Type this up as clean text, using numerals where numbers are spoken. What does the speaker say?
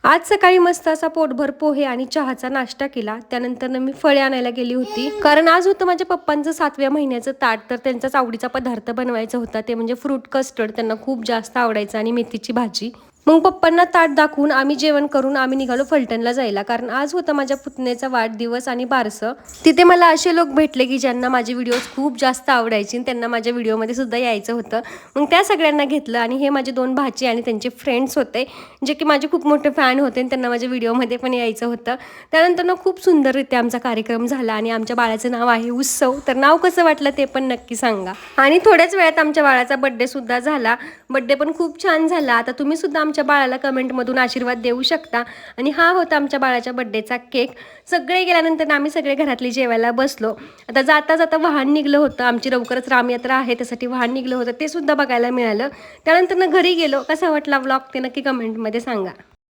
आज सकाळी मस्त असा पोटभर पोहे आणि चहाचा नाश्ता केला. त्यानंतर मी फळे आणायला गेली होती, कारण आज होतं माझ्या पप्पांचं 7व्या महिन्याचं ताट. तर त्यांचाच आवडीचा पदार्थ बनवायचा होता, ते म्हणजे फ्रूट कस्टर्ड. त्यांना खूप जास्त आवडायचं आणि मेथीची भाजी. मग पप्पांना ताट दाखवून आम्ही जेवण करून आम्ही निघालो फलटणला जायला, कारण आज होता माझ्या पुतण्याचा वाढदिवस आणि बारसं. तिथे मला असे लोक भेटले की ज्यांना माझे व्हिडिओज खूप जास्त आवडायचे आणि त्यांना माझ्या व्हिडिओमध्ये सुद्धा यायचं होतं. मग त्या सगळ्यांना घेतलं आणि हे माझे 2 भाची आणि त्यांचे फ्रेंड्स होते, जे की माझे खूप मोठे फॅन होते आणि त्यांना माझ्या व्हिडिओमध्ये पण यायचं होतं. त्यानंतर खूप सुंदररित्या आमचा कार्यक्रम झाला आणि आमच्या बाळाचं नाव आहे उत्सव. तर नाव कसं वाटलं ते पण नक्की सांगा. आणि थोड्याच वेळात आमच्या बाळाचा बड्डे सुद्धा झाला. बड्डे पण खूप छान झाला. आता तुम्ही सुद्धा आमच्या बाळाला कमेंटमधून आशीर्वाद देऊ शकता. आणि हा होता आमच्या बाळाच्या बड्डेचा केक. सगळे गेल्यानंतर आम्ही सगळे घरातली जेवायला बसलो. आता जाता जाता वाहन निघलं होतं, आमची लवकरच रामयात्रा आहे त्यासाठी वाहन निघलं होतं, ते सुद्धा बघायला मिळालं. त्यानंतर घरी गेलो. कसा वाटला व्लॉग ते नक्की कमेंटमध्ये सांगा.